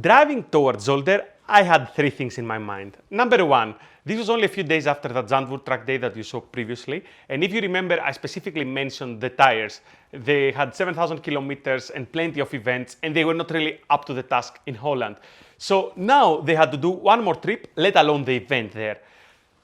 Driving towards Zolder, I had three things in my mind. Number one, this was only a few days after the Zandvoort track day that you saw previously. And if you remember, I specifically mentioned the tires. They had 7,000 kilometers and plenty of events, and they were not really up to the task in Holland. So now they had to do one more trip, let alone the event there.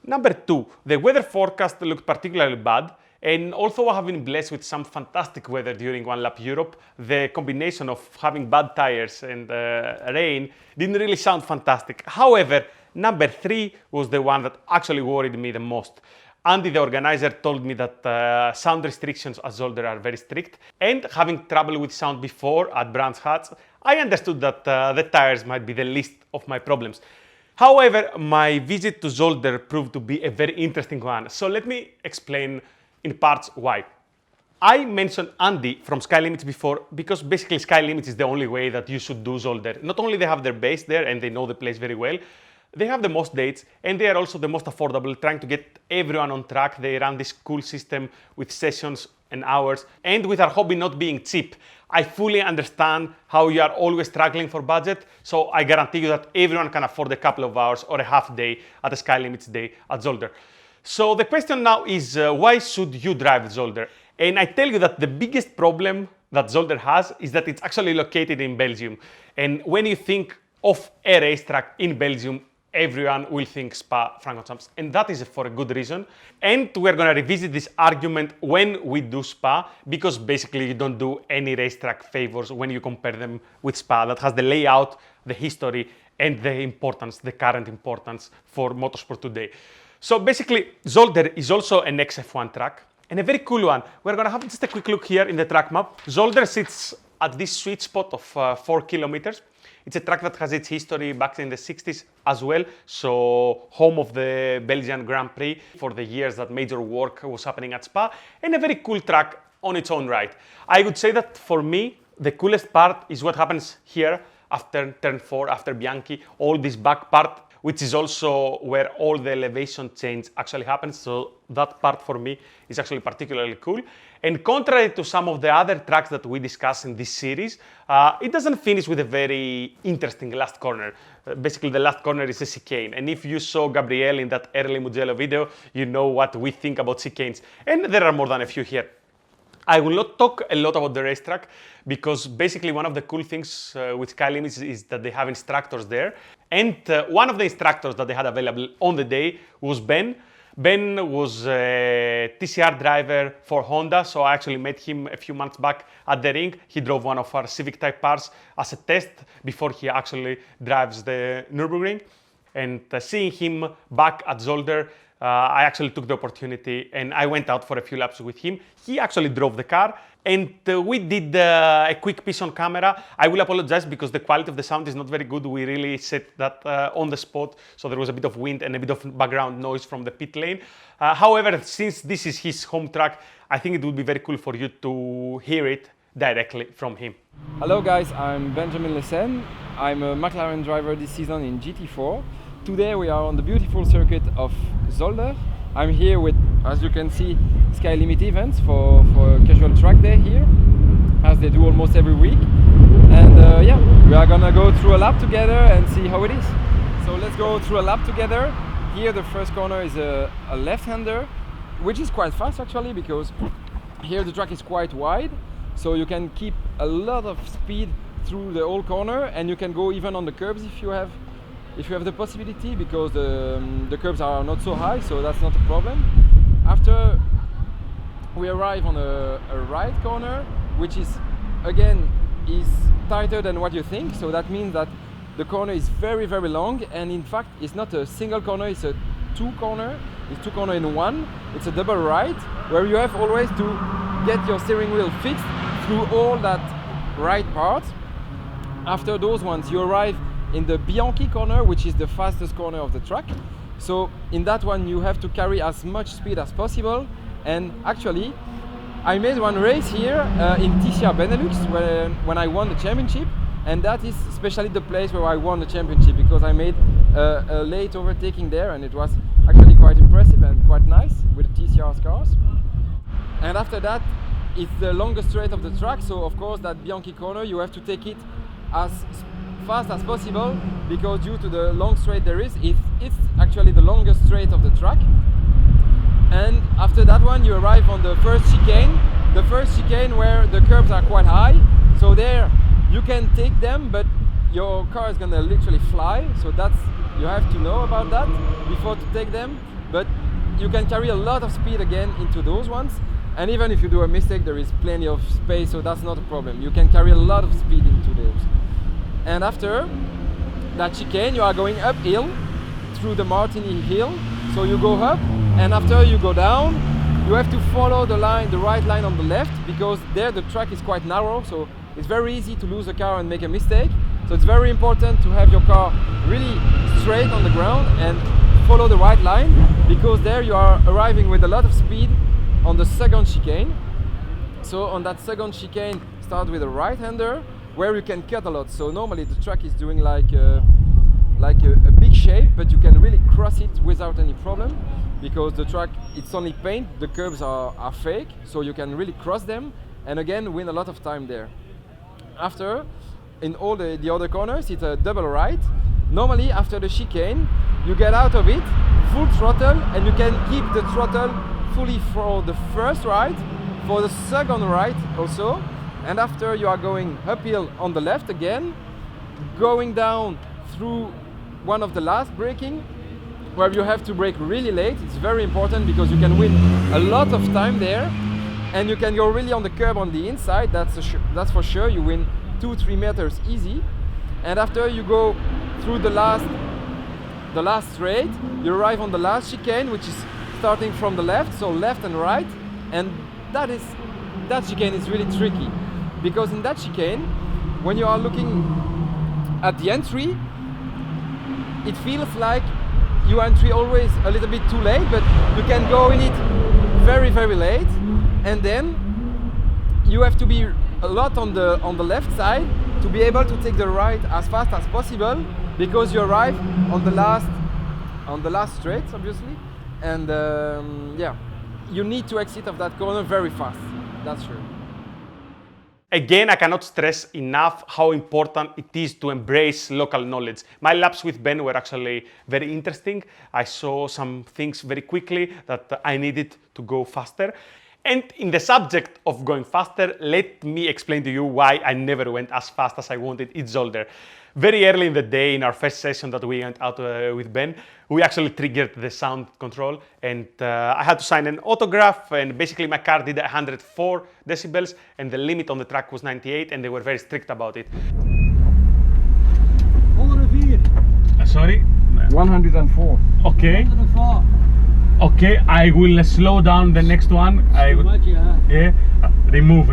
Number two, the weather forecast looked particularly bad. And although I have been blessed with some fantastic weather during One Lap Europe, the combination of having bad tires and rain didn't really sound fantastic. However, number three was the one that actually worried me the most. Andy, the organizer, told me that sound restrictions at Zolder are very strict, and having trouble with sound before at Brands Hatch, I understood that the tires might be the least of my problems. However, my visit to Zolder proved to be a very interesting one, so let me explain in parts why. I mentioned Andy from Sky Limits before because basically Sky Limits is the only way that you should do Zolder. Not only they have their base there and they know the place very well, they have the most dates and they are also the most affordable, trying to get everyone on track. They run this cool system with sessions and hours, and with our hobby not being cheap, I fully understand how you are always struggling for budget, so I guarantee you that everyone can afford a couple of hours or a half day at a Sky Limits day at Zolder. So the question now is, why should you drive Zolder? And I tell you that the biggest problem that Zolder has is that it's actually located in Belgium. And when you think of a racetrack in Belgium, everyone will think Spa-Francorchamps. And that is for a good reason. And we're going to revisit this argument when we do Spa, because basically you don't do any racetrack favors when you compare them with Spa, that has the layout, the history, and the importance, the current importance for motorsport today. So basically, Zolder is also an XF1 track, and a very cool one. We're going to have just a quick look here in the track map. Zolder sits at this sweet spot of 4 kilometers. It's a track that has its history back in the 60s as well, so home of the Belgian Grand Prix for the years that major work was happening at Spa, and a very cool track on its own right. I would say that for me, the coolest part is what happens here after turn 4, after Bianchi, all this back part, which is also where all the elevation change actually happens. So that part for me is actually particularly cool. And contrary to some of the other tracks that we discuss in this series, it doesn't finish with a very interesting last corner. Basically, the last corner is a chicane. And if you saw Gabriel in that early Mugello video, you know what we think about chicanes. And there are more than a few here. I will not talk a lot about the racetrack because basically one of the cool things with Sky Limits is that they have instructors there. And one of the instructors that they had available on the day was Ben. Ben was a TCR driver for Honda, so I actually met him a few months back at the ring. He drove one of our Civic Type Rs as a test before he actually drives the Nürburgring. And seeing him back at Zolder, I actually took the opportunity and I went out for a few laps with him. He actually drove the car and we did a quick piece on camera. I will apologize because the quality of the sound is not very good. We really set that on the spot, so there was a bit of wind and a bit of background noise from the pit lane. However, since this is his home track, I think it would be very cool for you to hear it directly from him. Hello guys, I'm Benjamin Lessen. I'm a McLaren driver this season in GT4. Today we are on the beautiful circuit of Zolder. I'm here with, as you can see, Sky Limit events for a casual track day here, as they do almost every week. And yeah, we are gonna go through a lap together and see how it is. So let's go through a lap together. Here the first corner is a left-hander, which is quite fast actually, because here the track is quite wide, so you can keep a lot of speed through the whole corner, and you can go even on the curbs if you have the possibility, because the curbs are not so high, so that's not a problem. After we arrive on a right corner, which is again is tighter than what you think, so that means that the corner is very long, and in fact it's not a single corner, it's a two corner in one. It's a double right, where you have always to get your steering wheel fixed through all that right part. After those ones you arrive in the Bianchi corner, which is the fastest corner of the track. So in that one you have to carry as much speed as possible. And actually I made one race here in TCR Benelux when I won the championship, and that is especially the place where I won the championship, because I made a late overtaking there, and it was actually quite impressive and quite nice with the TCR cars. And after that it's the longest straight of the track, so of course that Bianchi corner you have to take it as fast as possible, because due to the long straight there is, it's actually the longest straight of the track. And after that one you arrive on the first chicane where the curbs are quite high, so there you can take them, but your car is gonna literally fly, so that's, you have to know about that before to take them. But you can carry a lot of speed again into those ones, and even if you do a mistake there is plenty of space, so that's not a problem. You can carry a lot of speed into those. And after that chicane you are going uphill through the Martigny Hill, so you go up, and after you go down you have to follow the right line on the left, because there the track is quite narrow, so it's very easy to lose a car and make a mistake. So it's very important to have your car really straight on the ground and follow the right line, because there you are arriving with a lot of speed on the second chicane. So on that second chicane start with a right-hander, where you can cut a lot. So normally the track is doing like a big shape, but you can really cross it without any problem, because the track, it's only paint, the curbs are fake, so you can really cross them and again win a lot of time there. After, in all the other corners, it's a double right. Normally after the chicane you get out of it full throttle, and you can keep the throttle fully for the first right, for the second right also. And after you are going uphill on the left again, going down through one of the last braking, where you have to brake really late. It's very important because you can win a lot of time there, and you can go really on the curb on the inside, that's for sure. You win 2-3 meters easy. And after you go through the last straight, you arrive on the last chicane, which is starting from the left, so left and right, and that chicane is really tricky, because in that chicane, when you are looking at the entry, it feels like you entry always a little bit too late, but you can go in it very late, and then you have to be a lot on the left side to be able to take the right as fast as possible, because you arrive on the last on the last straight, obviously, and yeah, you need to exit of that corner very fast. That's true. Again, I cannot stress enough how important it is to embrace local knowledge. My laps with Ben were actually very interesting. I saw some things very quickly that I needed to go faster. And in the subject of going faster, let me explain to you why I never went as fast as I wanted in Zolder. Very early in the day, in our first session that we went out with Ben, we actually triggered the sound control, and I had to sign an autograph, and basically my car did 104 decibels, and the limit on the track was 98, and they were very strict about it. Sorry? 104. Okay. Okay, I will slow down the next one. I will, yeah, remove.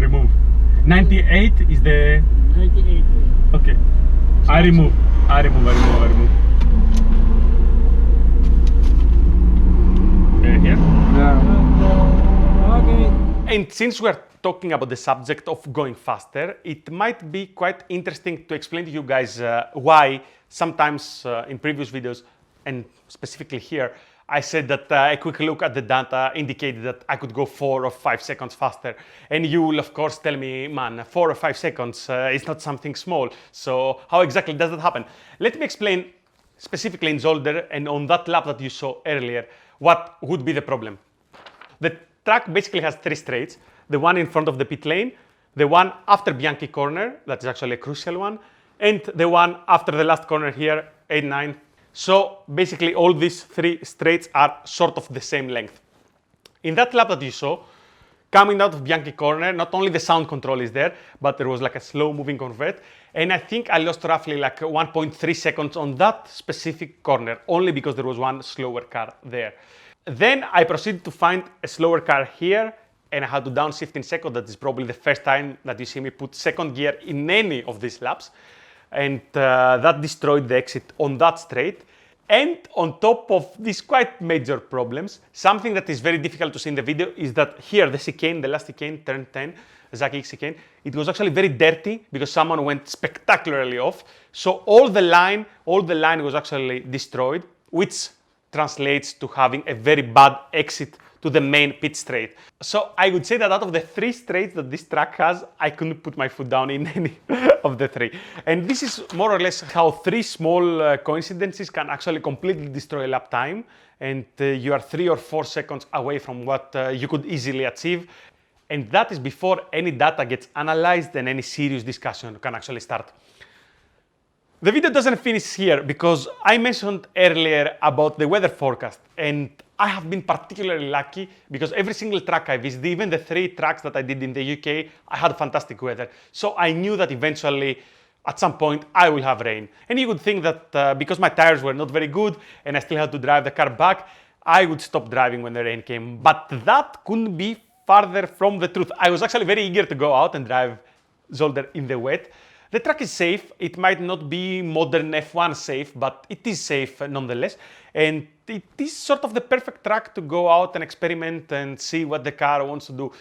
98 is the... 98. Okay. I remove. Here? Yeah. Okay. And since we're talking about the subject of going faster, it might be quite interesting to explain to you guys why sometimes in previous videos, and specifically here, I said that a quick look at the data indicated that I could go 4 or 5 seconds faster. And you will of course tell me, man, 4 or 5 seconds is not something small. So how exactly does that happen? Let me explain specifically in Zolder and on that lap that you saw earlier, what would be the problem. The track basically has 3 straights. The one in front of the pit lane, the one after Bianchi corner, that is actually a crucial one, and the one after the last corner here, 8-9. So basically all these 3 straights are sort of the same length. In that lap that you saw, coming out of Bianchi corner, not only the sound control is there, but there was like a slow moving Corvette, and I think I lost roughly like 1.3 seconds on that specific corner, only because there was one slower car there. Then I proceeded to find a slower car here, and I had to downshift in second. That is probably the first time that you see me put second gear in any of these laps. And that destroyed the exit on that straight. And on top of these quite major problems, something that is very difficult to see in the video is that here, the chicane, the last chicane, turn 10, Zaki chicane, it was actually very dirty because someone went spectacularly off. So all the line was actually destroyed, which translates to having a very bad exit to the main pit straight. So I would say that out of the 3 straights that this track has, I couldn't put my foot down in any of the 3. And this is more or less how 3 small coincidences can actually completely destroy lap time, and you are 3 or 4 seconds away from what you could easily achieve. And that is before any data gets analyzed and any serious discussion can actually start. The video doesn't finish here because I mentioned earlier about the weather forecast, and I have been particularly lucky because every single track I visited, even the 3 tracks that I did in the UK, I had fantastic weather. So I knew that eventually, at some point, I will have rain. And you would think that because my tires were not very good and I still had to drive the car back, I would stop driving when the rain came. But that couldn't be farther from the truth. I was actually very eager to go out and drive Zolder in the wet. The track is safe. It might not be modern F1 safe, but it is safe nonetheless. And it is sort of the perfect track to go out and experiment and see what the car wants to do.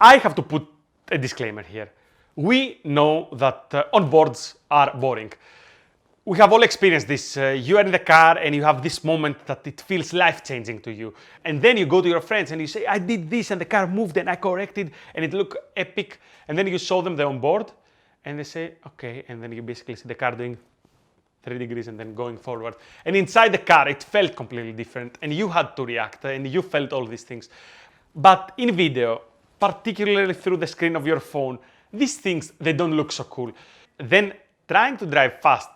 I have to put a disclaimer here. We know that onboards are boring. We have all experienced this. You are in the car and you have this moment that it feels life-changing to you. And then you go to your friends and you say, I did this and the car moved and I corrected and it looked epic. And then you show them the onboard. And they say, okay, and then you basically see the car doing 3 degrees and then going forward. And inside the car, it felt completely different, and you had to react, and you felt all these things. But in video, particularly through the screen of your phone, these things, they don't look so cool. Then trying to drive fast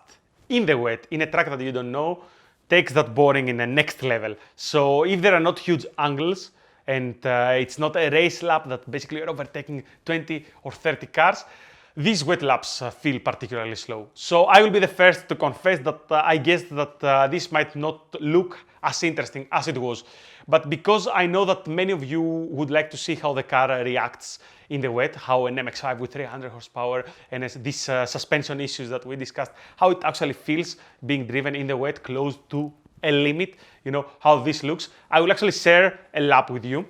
in the wet, in a track that you don't know, takes that boring in the next level. So if there are not huge angles, and it's not a race lap that basically you're overtaking 20 or 30 cars, these wet laps feel particularly slow. So I will be the first to confess that I guessed that this might not look as interesting as it was. But because I know that many of you would like to see how the car reacts in the wet, how an MX-5 with 300 horsepower and these suspension issues that we discussed, how it actually feels being driven in the wet close to a limit, you know, how this looks, I will actually share a lap with you.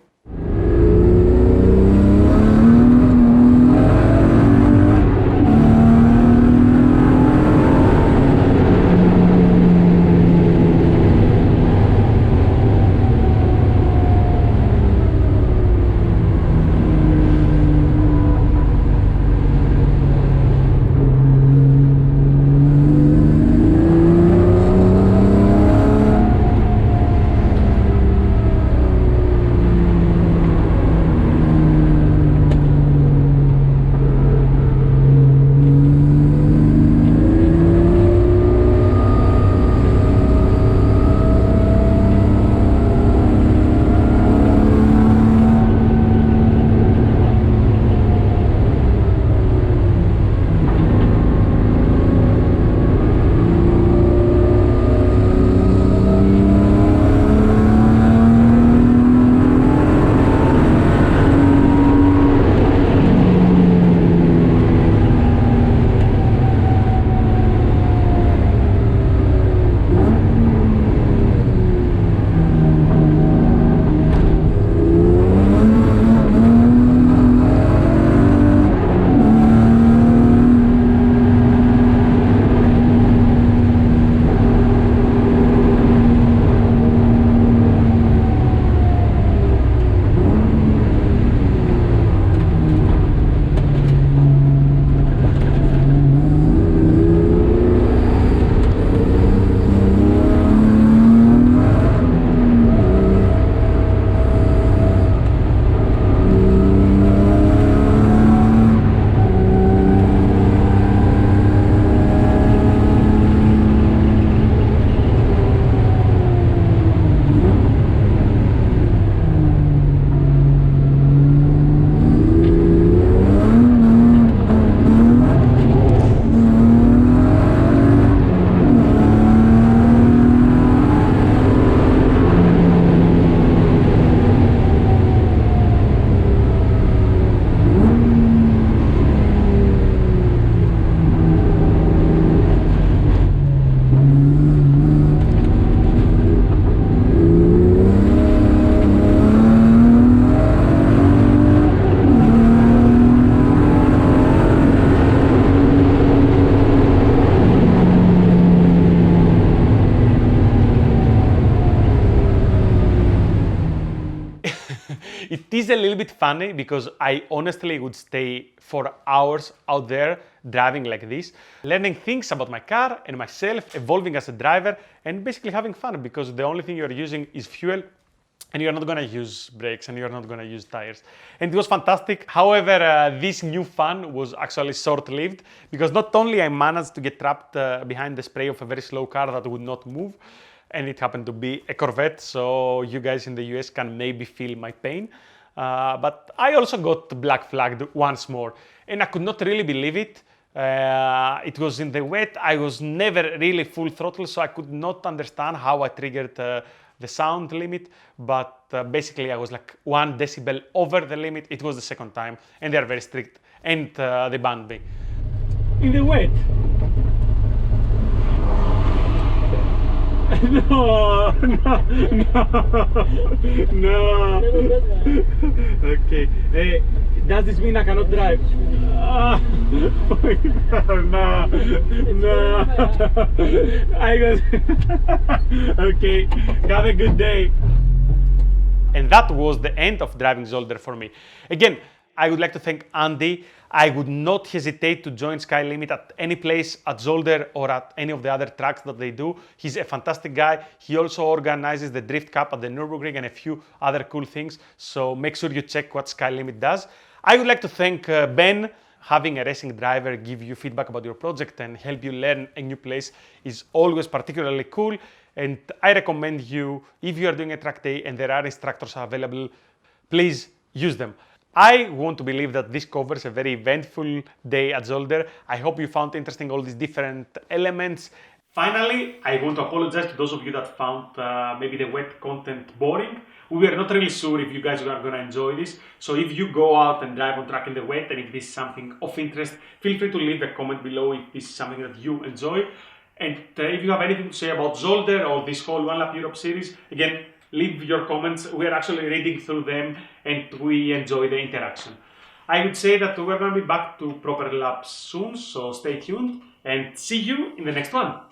is a little bit funny because I honestly would stay for hours out there driving like this, learning things about my car and myself, evolving as a driver, and basically having fun because the only thing you're using is fuel and you're not going to use brakes and you're not going to use tires. And it was fantastic. However, this new fun was actually short-lived because not only I managed to get trapped behind the spray of a very slow car that would not move, and it happened to be a Corvette, so you guys in the US can maybe feel my pain. But I also got black flagged once more, and I could not really believe it. It was in the wet. I was never really full throttle, so I could not understand how I triggered the sound limit. But basically, I was like 1 decibel over the limit. It was the second time, and they are very strict, and they banned me. In the wet. No, no. Okay. Does this mean I cannot drive? No, no. I was. Okay. Have a good day. And that was the end of driving Zolder for me. Again, I would like to thank Andy. I would not hesitate to join Sky Limit at any place at Zolder or at any of the other tracks that they do. He's a fantastic guy. He also organizes the Drift Cup at the Nürburgring and a few other cool things. So make sure you check what Sky Limit does. I would like to thank Ben. Having a racing driver give you feedback about your project and help you learn a new place is always particularly cool. And I recommend you, if you are doing a track day and there are instructors available, please use them. I want to believe that this covers a very eventful day at Zolder. I hope you found interesting all these different elements. Finally, I want to apologize to those of you that found maybe the wet content boring. We were not really sure if you guys are going to enjoy this. So if you go out and drive on track in the wet and if this is something of interest, feel free to leave a comment below if this is something that you enjoy. And if you have anything to say about Zolder or this whole One Lap Europe series, again, leave your comments. We are actually reading through them and we enjoy the interaction. I would say that we're going to be back to proper laps soon, so stay tuned and see you in the next one.